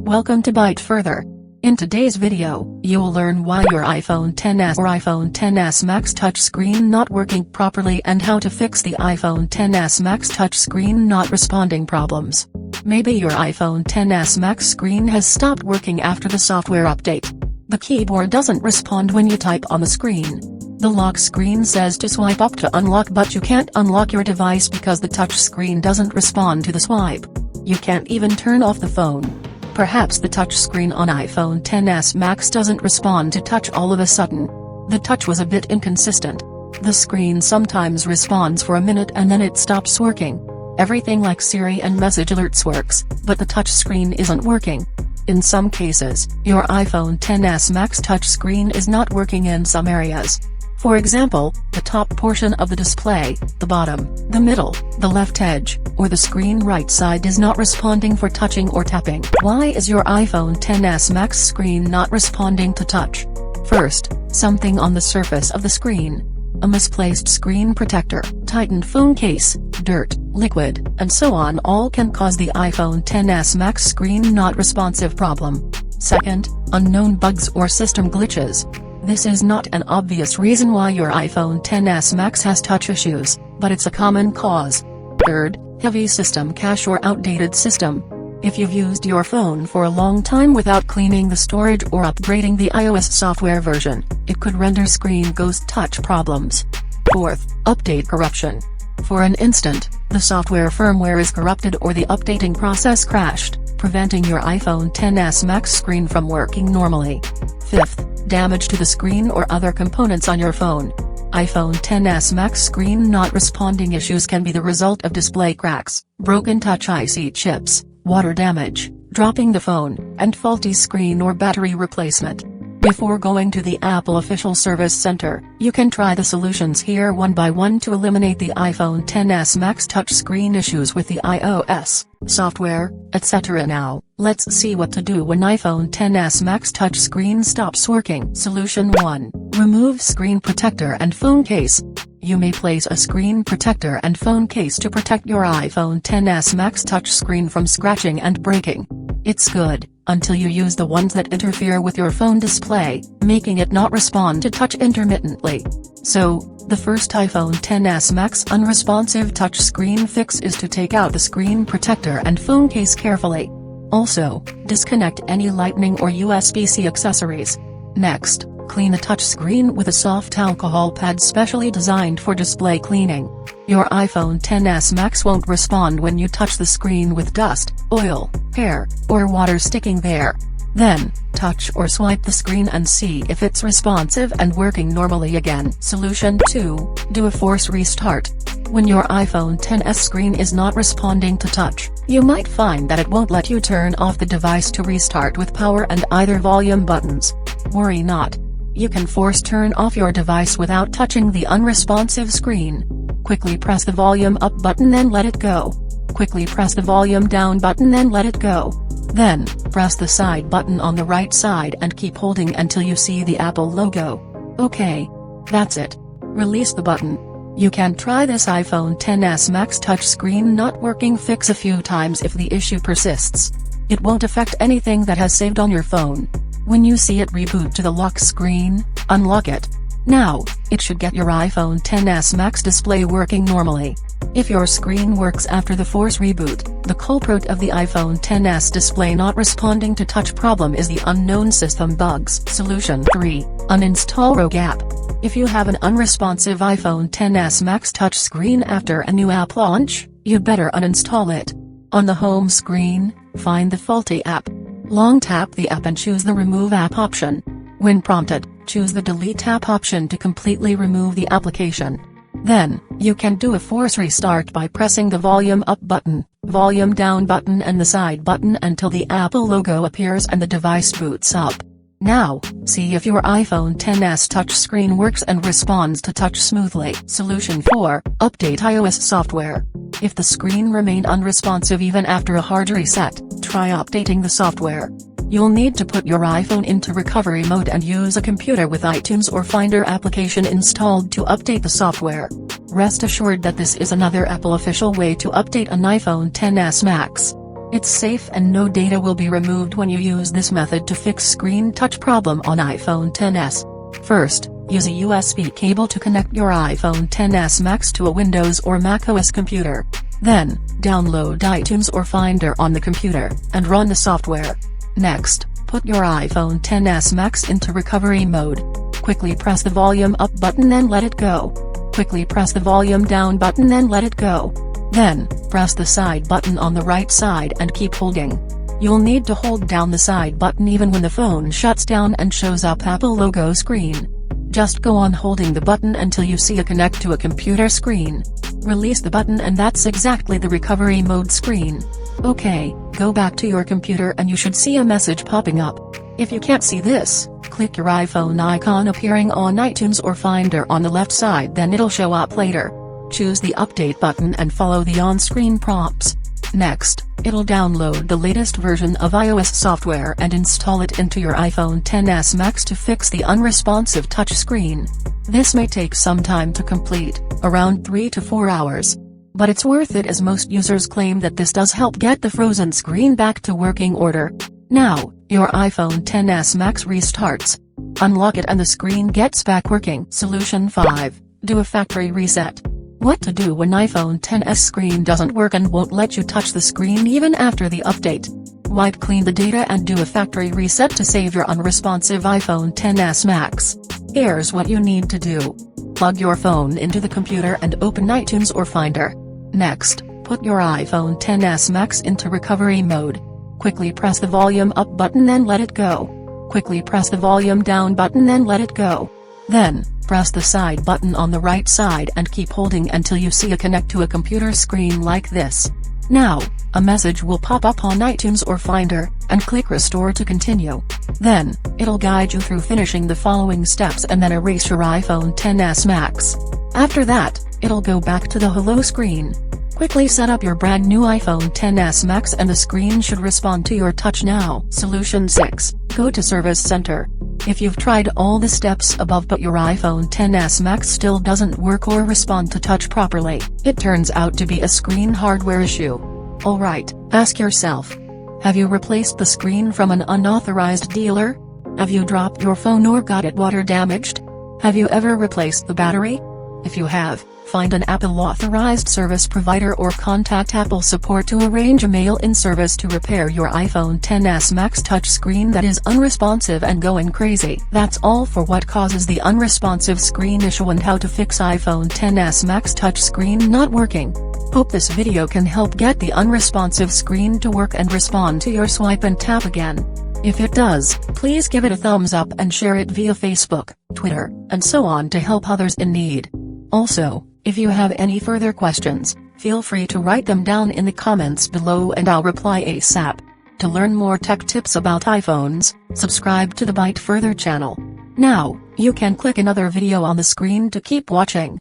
Welcome to Byte Further. In today's video, you will learn why your iPhone XS or iPhone XS Max touchscreen not working properly and how to fix the iPhone XS Max touchscreen not responding problems. Maybe your iPhone XS Max screen has stopped working after the software update. The keyboard doesn't respond when you type on the screen. The lock screen says to swipe up to unlock, but you can't unlock your device because the touch screen doesn't respond to the swipe. You can't even turn off the phone. Perhaps the touch screen on iPhone XS Max doesn't respond to touch all of a sudden. The touch was a bit inconsistent. The screen sometimes responds for a minute and then it stops working. Everything like Siri and message alerts works, but the touch screen isn't working. In some cases, your iPhone XS Max touchscreen is not working in some areas. For example, the top portion of the display, the bottom, the middle, the left edge, or the screen right side is not responding for touching or tapping. Why is your iPhone XS Max screen not responding to touch? First, something on the surface of the screen. A misplaced screen protector, tightened phone case, dirt, liquid, and so on all can cause the iPhone XS Max screen not responsive problem. Second, unknown bugs or system glitches. This is not an obvious reason why your iPhone XS Max has touch issues, but it's a common cause. Third, heavy system cache or outdated system. If you've used your phone for a long time without cleaning the storage or upgrading the iOS software version, it could render screen ghost touch problems. Fourth, update corruption. For an instant, the software firmware is corrupted or the updating process crashed, preventing your iPhone XS Max screen from working normally. Fifth, damage to the screen or other components on your phone. iPhone XS Max screen not responding issues can be the result of display cracks, broken Touch IC chips, water damage, dropping the phone, and faulty screen or battery replacement. Before going to the Apple official service center, you can try the solutions here one by one to eliminate the iPhone XS Max touchscreen issues with the iOS software, etc. Now, let's see what to do when iPhone XS Max touchscreen stops working. Solution 1. Remove screen protector and phone case. You may place a screen protector and phone case to protect your iPhone XS Max touchscreen from scratching and breaking. It's good, until you use the ones that interfere with your phone display, making it not respond to touch intermittently. So, the first iPhone XS Max unresponsive touchscreen fix is to take out the screen protector and phone case carefully. Also, disconnect any Lightning or USB-C accessories. Next, clean the touchscreen with a soft alcohol pad specially designed for display cleaning. Your iPhone XS Max won't respond when you touch the screen with dust, oil, hair, or water sticking there. Then, touch or swipe the screen and see if it's responsive and working normally again. Solution 2. Do a force restart. When your iPhone XS screen is not responding to touch, you might find that it won't let you turn off the device to restart with power and either volume buttons. Worry not. You can force turn off your device without touching the unresponsive screen. Quickly press the volume up button then let it go. Quickly press the volume down button then let it go. Then, press the side button on the right side and keep holding until you see the Apple logo. Okay. That's it. Release the button. You can try this iPhone XS Max touchscreen not working fix a few times if the issue persists. It won't affect anything that has saved on your phone. When you see it reboot to the lock screen, unlock it. Now, it should get your iPhone XS Max display working normally. If your screen works after the force reboot, the culprit of the iPhone XS display not responding to touch problem is the unknown system bugs. Solution 3. Uninstall Rogue app. If you have an unresponsive iPhone XS Max touchscreen after a new app launch, you better uninstall it. On the home screen, find the faulty app. Long tap the app and choose the Remove App option. When prompted, choose the Delete App option to completely remove the application. Then, you can do a force restart by pressing the volume up button, volume down button and the side button until the Apple logo appears and the device boots up. Now, see if your iPhone XS touchscreen works and responds to touch smoothly. Solution 4. Update iOS software. If the screen remained unresponsive even after a hard reset, try updating the software. You'll need to put your iPhone into recovery mode and use a computer with iTunes or Finder application installed to update the software. Rest assured that this is another Apple official way to update an iPhone XS Max. It's safe and no data will be removed when you use this method to fix screen touch problem on iPhone XS. First, use a USB cable to connect your iPhone XS Max to a Windows or macOS computer. Then, download iTunes or Finder on the computer, and run the software. Next, put your iPhone XS Max into recovery mode. Quickly press the volume up button and let it go. Quickly press the volume down button and let it go. Then, press the side button on the right side and keep holding. You'll need to hold down the side button even when the phone shuts down and shows up Apple logo screen. Just go on holding the button until you see a connect to a computer screen. Release the button and that's exactly the recovery mode screen. Okay, go back to your computer and you should see a message popping up. If you can't see this, click your iPhone icon appearing on iTunes or Finder on the left side, then it'll show up later. Choose the update button and follow the on-screen prompts. Next, it'll download the latest version of iOS software and install it into your iPhone XS Max to fix the unresponsive touchscreen. This may take some time to complete, around 3 to 4 hours. But it's worth it as most users claim that this does help get the frozen screen back to working order. Now, your iPhone XS Max restarts. Unlock it and the screen gets back working. Solution 5. Do a factory reset. What to do when iPhone XS screen doesn't work and won't let you touch the screen even after the update. Wipe clean the data and do a factory reset to save your unresponsive iPhone XS Max. Here's what you need to do. Plug your phone into the computer and open iTunes or Finder. Next, put your iPhone XS Max into recovery mode. Quickly press the volume up button and let it go. Quickly press the volume down button and let it go. Then, press the side button on the right side and keep holding until you see a connect to a computer screen like this. Now, a message will pop up on iTunes or Finder, and click Restore to continue. Then, it'll guide you through finishing the following steps and then erase your iPhone XS Max. After that, it'll go back to the hello screen. Quickly set up your brand new iPhone XS Max and the screen should respond to your touch now. Solution 6. Go to Service Center. If you've tried all the steps above but your iPhone XS Max still doesn't work or respond to touch properly, it turns out to be a screen hardware issue. Alright, ask yourself. Have you replaced the screen from an unauthorized dealer? Have you dropped your phone or got it water damaged? Have you ever replaced the battery? If you have, find an Apple authorized service provider or contact Apple support to arrange a mail-in service to repair your iPhone XS Max touchscreen that is unresponsive and going crazy. That's all for what causes the unresponsive screen issue and how to fix iPhone XS Max touchscreen not working. Hope this video can help get the unresponsive screen to work and respond to your swipe and tap again. If it does, please give it a thumbs up and share it via Facebook, Twitter, and so on to help others in need. Also, if you have any further questions, feel free to write them down in the comments below and I'll reply ASAP. To learn more tech tips about iPhones, subscribe to the Byte Further channel. Now, you can click another video on the screen to keep watching.